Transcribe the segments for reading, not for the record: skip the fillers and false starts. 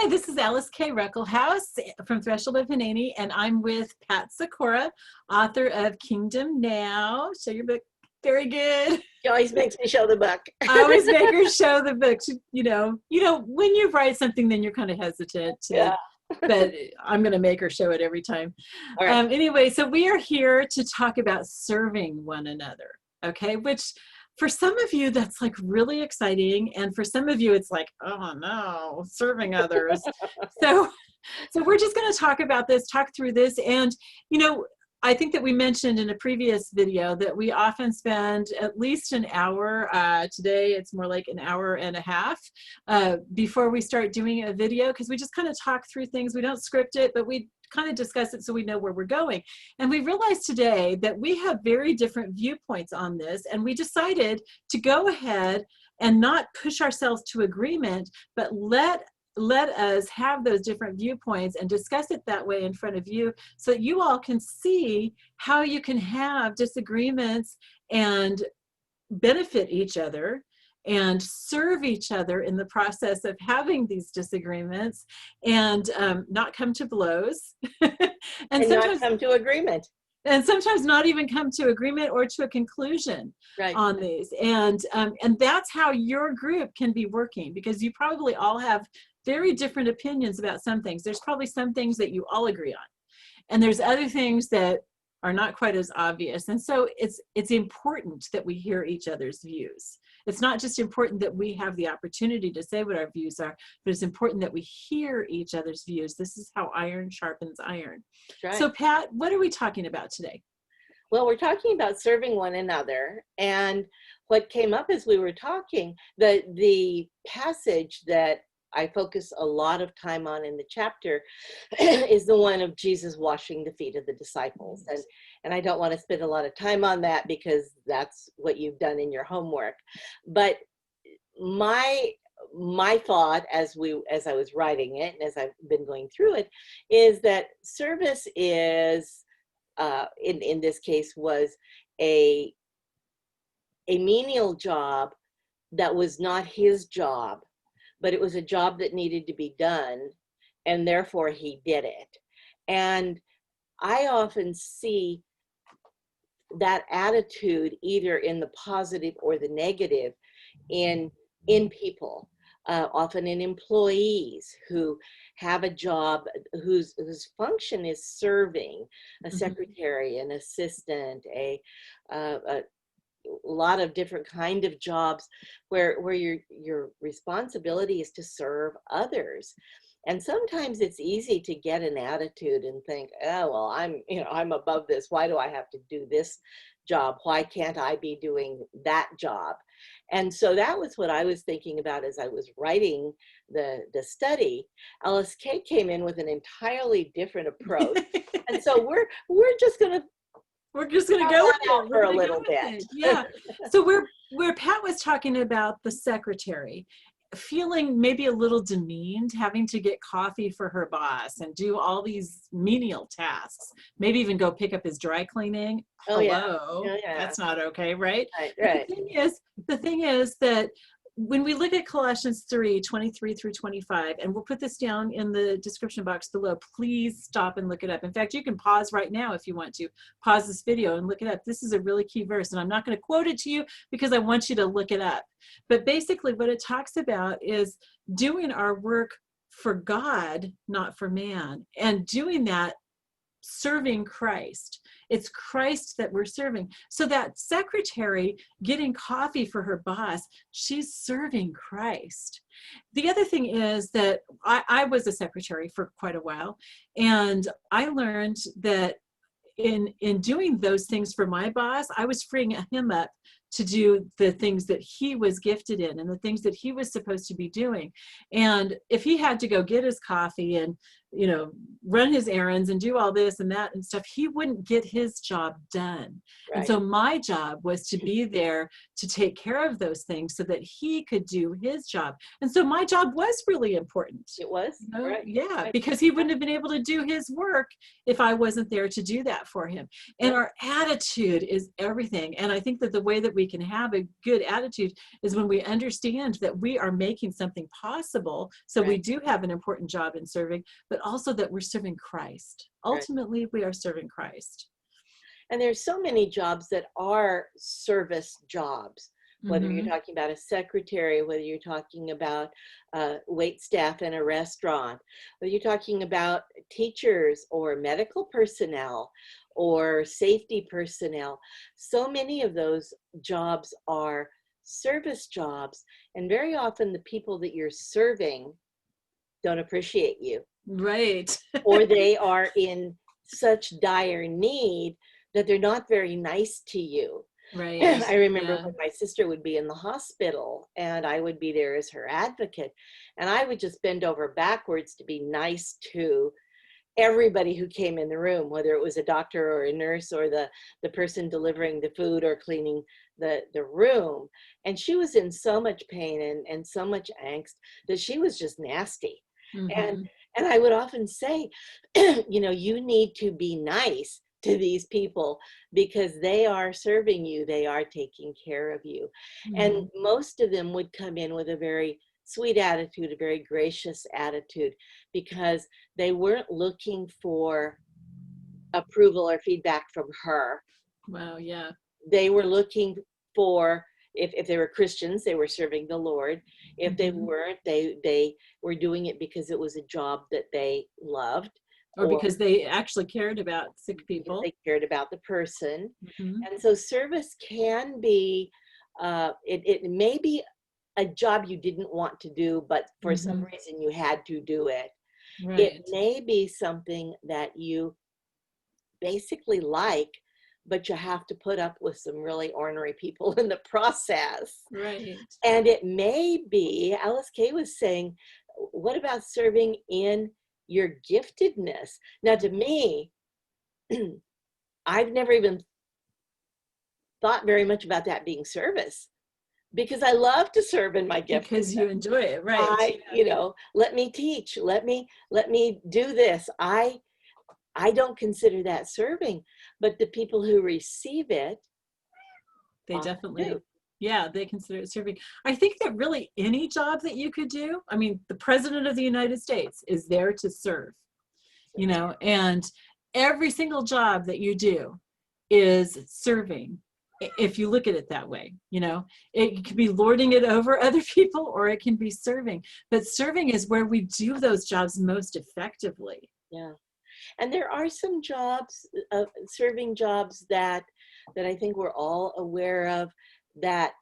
Hi, this is Alyce-Kay Ruckelshaus from Threshold of Hanani, and I'm with Pat Sikora, author of Kingdom Now. Show your book. Very good. She always makes me show the book. I always make her show the book. You know, when you write something, then you're kind of hesitant to, Yeah. but I'm going to make her show it every time. All right. Anyway, so we are here to talk about serving one another, okay? Which for some of you, that's like really exciting. And for some of you, it's like, oh no, serving others. So we're just going to talk about this, talk through this. And, I think that we mentioned in a previous video that we often spend at least an hour, today it's more like an hour and a half, before we start doing a video, because we just kind of talk through things. We don't script it, but we kind of discuss it so we know where we're going. And we realized today that we have very different viewpoints on this, and we decided to go ahead and not push ourselves to agreement, but let us have those different viewpoints and discuss it that way in front of you, so that you all can see how you can have disagreements and benefit each other and serve each other in the process of having these disagreements, and not come to blows and not come to agreement. And sometimes not even come to agreement or to a conclusion on these. And that's how your group can be working, because you probably all have very different opinions about some things. There's probably some things that you all agree on, and there's other things that are not quite as obvious. And so it's important that we hear each other's views. It's not just important that we have the opportunity to say what our views are, but it's important that we hear each other's views. This is how iron sharpens iron. Right. So Pat, what are we talking about today? Well, we're talking about serving one another. And what came up as we were talking, the passage that I focus a lot of time on in the chapter is the one of Jesus washing the feet of the disciples. And I don't want to spend a lot of time on that, because that's what you've done in your homework. But my thought as I was writing it, and as I've been going through it, is that service is, in this case, was a menial job that was not his job, but it was a job that needed to be done, and therefore he did it. And I often see that attitude either in the positive or the negative in people, often in employees who have a job whose function is serving, a secretary, an assistant, a lot of different kind of jobs where your responsibility is to serve others. And sometimes it's easy to get an attitude and think, oh, well, I'm above this. Why do I have to do this job? Why can't I be doing that job? And so that was what I was thinking about as I was writing the study. Alyce-Kay came in with an entirely different approach. And so we're just going to go with it for a little bit. Yeah. So where Pat was talking about the secretary feeling maybe a little demeaned, having to get coffee for her boss and do all these menial tasks, maybe even go pick up his dry cleaning. Oh, hello, yeah. That's not okay, right? Right. The thing is that when we look at Colossians 3:23 through 25, and we'll put this down in the description box below, please stop and look it up. In fact, you can pause right now if you want to. Pause this video and look it up. This is a really key verse, and I'm not going to quote it to you because I want you to look it up. But basically what it talks about is doing our work for God, not for man, and doing that serving Christ. It's Christ that we're serving. So that secretary getting coffee for her boss, she's serving Christ. The other thing is that I was a secretary for quite a while, and I learned that in doing those things for my boss, I was freeing him up to do the things that he was gifted in and the things that he was supposed to be doing. And if he had to go get his coffee and you know, run his errands and do all this and that and stuff, he wouldn't get his job done. And Right. so my job was to be there to take care of those things so that he could do his job. And so my job was really important. It was, You know? right? Yeah, Right. because he wouldn't have been able to do his work if I wasn't there to do that for him. And our attitude is everything. And I think that the way that we can have a good attitude is when we understand that we are making something possible. So we Right. do have an important job in serving, but also that we're serving Christ. Right. Ultimately, we are serving Christ. And there's so many jobs that are service jobs, whether you're talking about a secretary, whether you're talking about wait staff in a restaurant, whether you're talking about teachers or medical personnel or safety personnel. So many of those jobs are service jobs. And very often the people that you're serving don't appreciate you, Right. or they are in such dire need that they're not very nice to you. Right. I remember Yeah. when my sister would be in the hospital and I would be there as her advocate, and I would just bend over backwards to be nice to everybody who came in the room, whether it was a doctor or a nurse or the person delivering the food or cleaning the room. And she was in so much pain and so much angst that she was just nasty. And I would often say, you know, you need to be nice to these people because they are serving you, they are taking care of you. And most of them would come in with a very sweet attitude, a very gracious attitude, because they weren't looking for approval or feedback from her. Wow. Yeah. They were looking for, if they were Christians, they were serving the Lord. If they weren't, they were doing it because it was a job that they loved. Or because they actually cared about sick people. They cared about the person. Mm-hmm. And so service can be, it may be a job you didn't want to do, but for some reason you had to do it. Right. It may be something that you basically like, but you have to put up with some really ornery people in the process. Right. And it may be, Alyce-Kay was saying, what about serving in your giftedness? Now, to me, I've never even thought very much about that being service, because I love to serve in my gift. Because you enjoy it, right? You know, let me teach, let me do this. I don't consider that serving, but the people who receive it, They often definitely, do. yeah, they consider it serving. I think that really any job that you could do, I mean, the President of the United States is there to serve, you know, and every single job that you do is serving. If you look at it that way, you know, it could be lording it over other people or it can be serving, but serving is where we do those jobs most effectively. Yeah. And there are some jobs, serving jobs that I think we're all aware of, that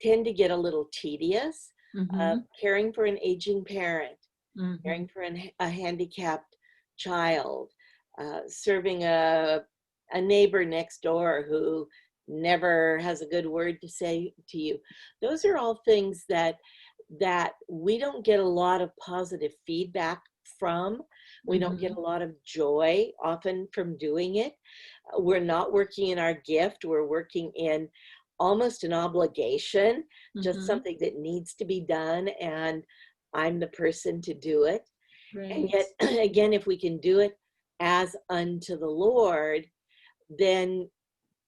tend to get a little tedious. Caring for an aging parent, caring for a handicapped child, serving a neighbor next door who never has a good word to say to you. Those are all things that we don't get a lot of positive feedback from. We don't get a lot of joy often from doing it. We're not working in our gift. We're working in almost an obligation, just something that needs to be done, and I'm the person to do it. Right. And yet, again, if we can do it as unto the Lord, then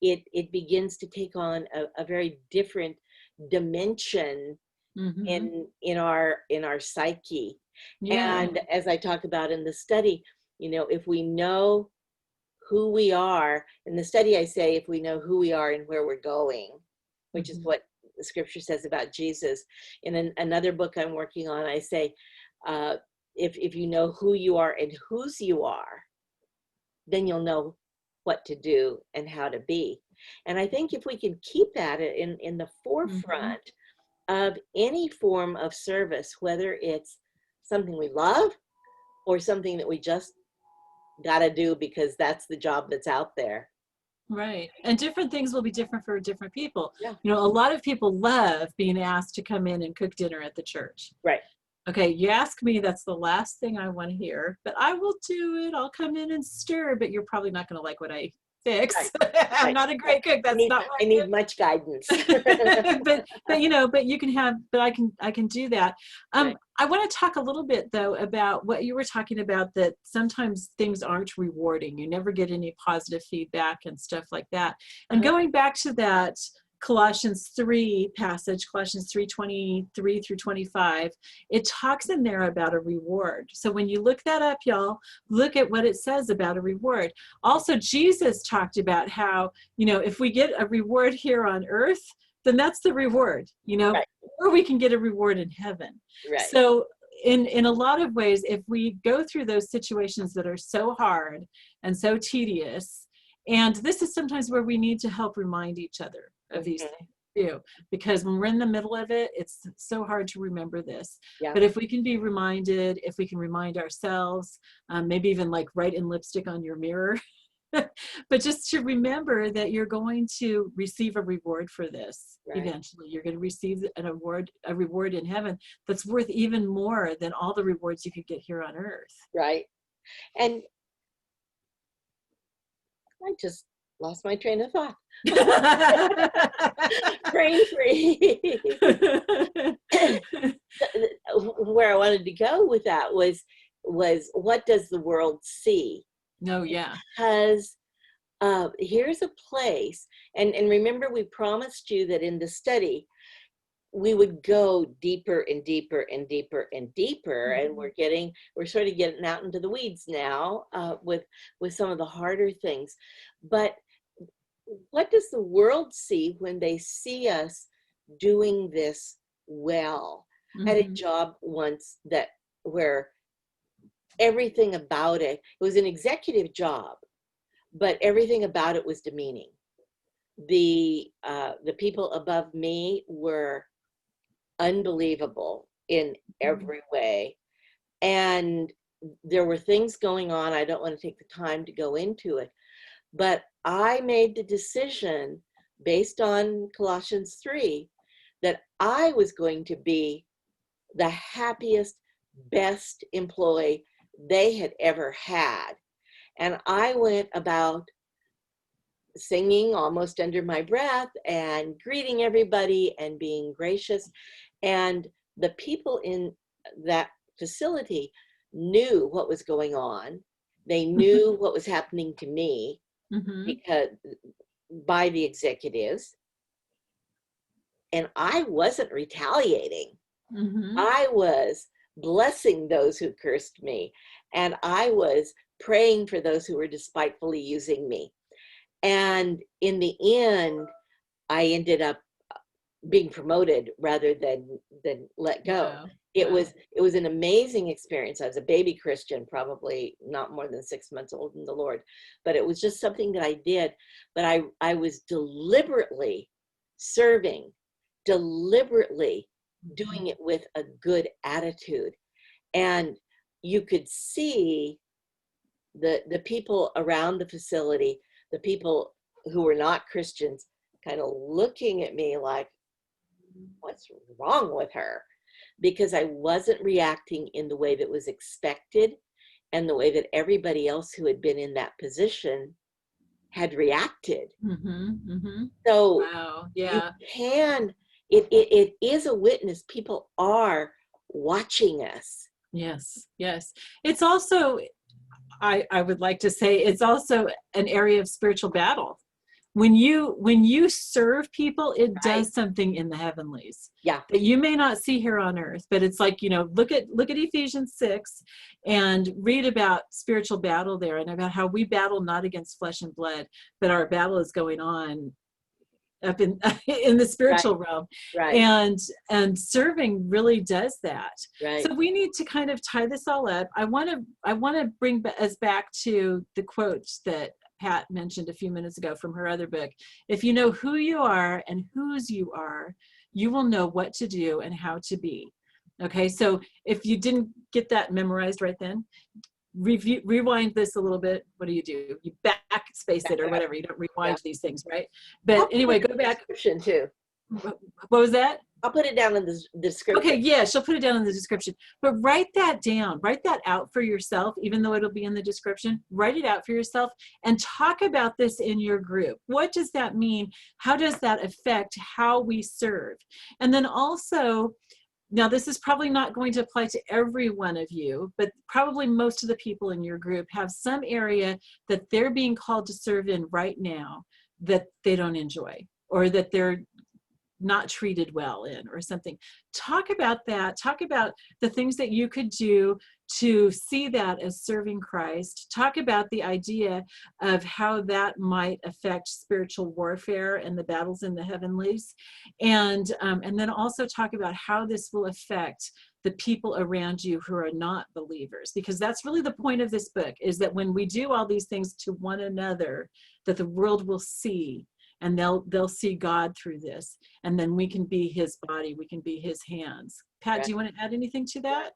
it begins to take on a very different dimension in our psyche. Yeah. And as I talk about in the study, you know, if we know who we are, in the study I say, if we know who we are and where we're going, which is what the scripture says about Jesus. In another book I'm working on, I say, if you know who you are and whose you are, then you'll know what to do and how to be. And I think if we can keep that in the forefront of any form of service, whether it's something we love or something that we just got to do because that's the job that's out there. Right. And different things will be different for different people. Yeah. You know, a lot of people love being asked to come in and cook dinner at the church. Right. Okay, you ask me, that's the last thing I want to hear, but I will do it. I'll come in and stir, but you're probably not going to like what I fix. Right, I'm right, not a right. great cook. That's not I what need much guidance. but you can have, but I can do that. Right. I want to talk a little bit though about what you were talking about, that sometimes things aren't rewarding. You never get any positive feedback and stuff like that. And Uh-huh. going back to that Colossians 3 passage, Colossians 3:23 through 25, it talks in there about a reward. So when you look that up, y'all, look at what it says about a reward. Also, Jesus talked about how, if we get a reward here on earth, then that's the reward, Right. or we can get a reward in heaven. Right. So in a lot of ways, if we go through those situations that are so hard and so tedious, and this is sometimes where we need to help remind each other of these things too, because when we're in the middle of it, it's so hard to remember this. Yeah. But if we can be reminded, if we can remind ourselves, maybe even like write in lipstick on your mirror, but just to remember that you're going to receive a reward for this. Right. Eventually you're going to receive a reward in heaven that's worth even more than all the rewards you could get here on earth. Right. And I just lost my train of thought. Brain free. Where I wanted to go with that was what does the world see? No, yeah. Because here's a place, and remember we promised you that in the study we would go deeper and deeper and deeper and deeper, and we're sort of getting out into the weeds now with some of the harder things. But what does the world see when they see us doing this well? I had a job once where everything about it was an executive job, but everything about it was demeaning. The people above me were unbelievable in every way, and there were things going on. I don't want to take the time to go into it, but I made the decision based on Colossians 3 that I was going to be the happiest, best employee they had ever had. And I went about singing almost under my breath and greeting everybody and being gracious. And the people in that facility knew what was going on. They knew what was happening to me because by the executives. And I wasn't retaliating. I was blessing those who cursed me. And I was praying for those who were despitefully using me. And in the end, I ended up being promoted rather than let go. Wow. It was an amazing experience. I was a baby Christian, probably not more than 6 months old in the Lord, but it was just something that I did. But I was deliberately serving, deliberately doing it with a good attitude. And you could see the people around the facility, the people who were not Christians, kind of looking at me like, what's wrong with her? Because I wasn't reacting in the way that was expected and the way that everybody else who had been in that position had reacted. So wow. Yeah. You can, it is a witness. People are watching us. Yes, yes. It's also, I would like to say, it's also an area of spiritual battle. When you serve people, it does something in the heavenlies. Yeah. That you may not see here on earth, but it's like, look at Ephesians 6 and read about spiritual battle there and about how we battle not against flesh and blood, but our battle is going on up in the spiritual realm. Right. And serving really does that. Right. So we need to kind of tie this all up. I want to bring us back to the quote that Pat mentioned a few minutes ago from her other book. If you know who you are and whose you are, you will know what to do and how to be. Okay, so if you didn't get that memorized right then, rewind this a little bit. What do? You backspace it or whatever. You don't rewind these things, right? But anyway, go back. Too. What was that? I'll put it down in the description. Okay, yeah, she'll put it down in the description. But write that down. Write that out for yourself, even though it'll be in the description. Write it out for yourself and talk about this in your group. What does that mean? How does that affect how we serve? And then also, now this is probably not going to apply to every one of you, but probably most of the people in your group have some area that they're being called to serve in right now that they don't enjoy, or that they're not treated well in, or something. Talk about that. Talk about the things that you could do to see that as serving Christ. Talk about the idea of how that might affect spiritual warfare and the battles in the heavenlies. And then also talk about how this will affect the people around you who are not believers, because that's really the point of this book, is that when we do all these things to one another, that the world will see, and they'll see God through this, and then we can be his body, we can be his hands. Pat, do you want to add anything to that?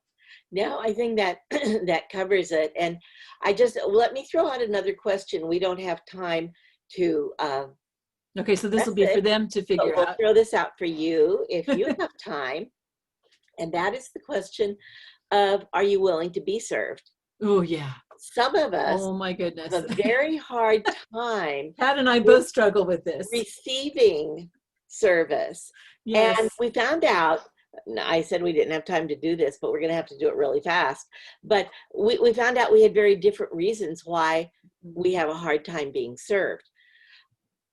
No, I think that that covers it. And let me throw out another question. We don't have time to okay, so this will be for them to figure we'll out. Throw this out for you if you have time. And that is the question of, are you willing to be served? Oh yeah. Some of us, oh my goodness, have a very hard time. Pat and I both struggle with this. Receiving service. Yes. And we found out, I said we didn't have time to do this, but we're going to have to do it really fast. But we found out we had very different reasons why we have a hard time being served.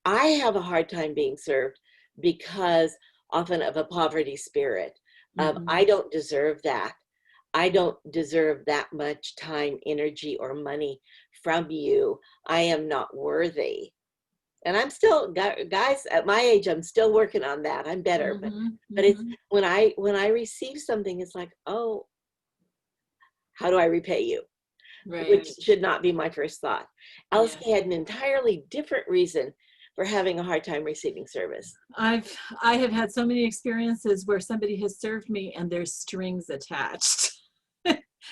I have a hard time being served because often of a poverty spirit. I don't deserve that. I don't deserve that much time, energy, or money from you. I am not worthy. And I'm still, guys, at my age, I'm still working on that. I'm better. But it's when I receive something, it's like, oh, how do I repay you? Right. Which should not be my first thought. Alyce-Kay had an entirely different reason for having a hard time receiving service. I have had so many experiences where somebody has served me and there's strings attached.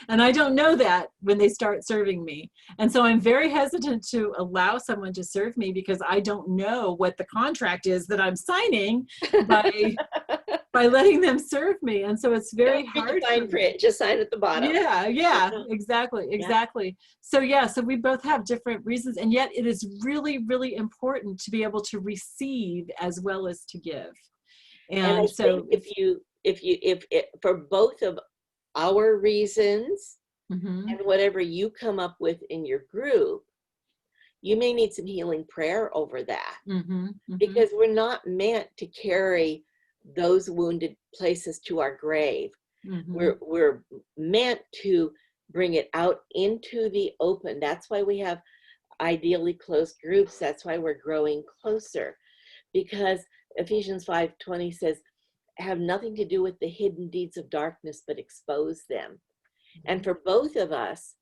And I don't know that when they start serving me. And so I'm very hesitant to allow someone to serve me, because I don't know what the contract is that I'm signing by letting them serve me. And so it's very hard. Fine print, just sign at the bottom. Yeah, exactly. So so we both have different reasons, and yet it is really, really important to be able to receive as well as to give. And I so if for both of our reasons and whatever you come up with in your group, you may need some healing prayer over that, because we're not meant to carry those wounded places to our grave. We're meant to bring it out into the open. That's why we have ideally closed groups. That's why we're growing closer, because Ephesians 5:20 says, have nothing to do with the hidden deeds of darkness, but expose them. And for both of us,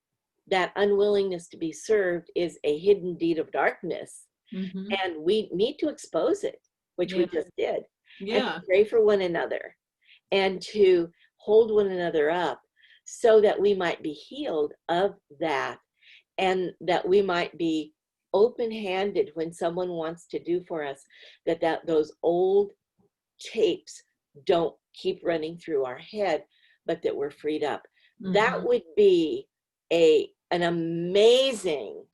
that unwillingness to be served is a hidden deed of darkness. And we need to expose it, which we just did. And to pray for one another and to hold one another up so that we might be healed of that, and that we might be open-handed when someone wants to do for us, that those old tapes don't keep running through our head, but that we're freed up. That would be an amazing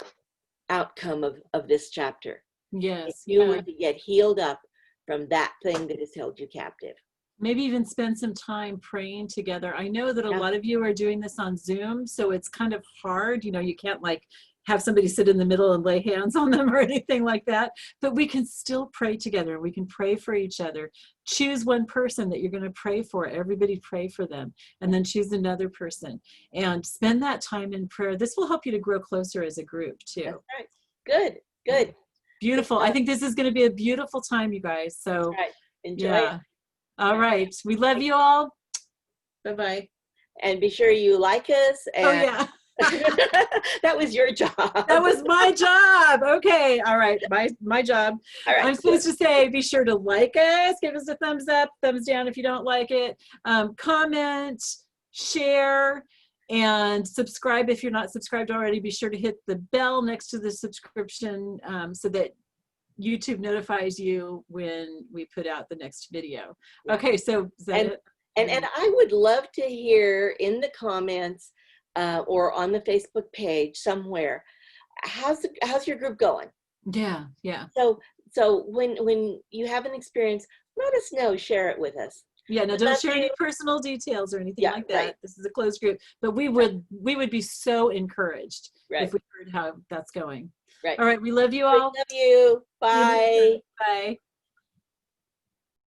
outcome of this chapter. Yes. If you were to get healed up from that thing that has held you captive. Maybe even spend some time praying together. I know that a lot of you are doing this on Zoom, so it's kind of hard. You can't have somebody sit in the middle and lay hands on them or anything like that, but we can still pray together. We can pray for each other. Choose one person that you're going to pray for. Everybody pray for them, and then choose another person and spend that time in prayer. This will help you to grow closer as a group too. That's right. Good. Beautiful. I think this is going to be a beautiful time, you guys. So enjoy it. All right. We love you all. Bye-bye. And be sure you like us. And that was your job. That was my job. Okay. All right. My job. All right. I'm supposed to say, be sure to like us, give us a thumbs up, thumbs down if you don't like it, comment, share, and subscribe if you're not subscribed already. Be sure to hit the bell next to the subscription so that YouTube notifies you when we put out the next video. Yeah. Okay, so is that it? And I would love to hear in the comments or on the Facebook page somewhere, how's your group going? Yeah, yeah. So when you have an experience, let us know, share it with us. Yeah, no, don't share any personal details or anything like that. Right. This is a closed group, but we would be so encouraged if we heard how that's going. Right. All right, we love you We all. love you. Bye. Bye.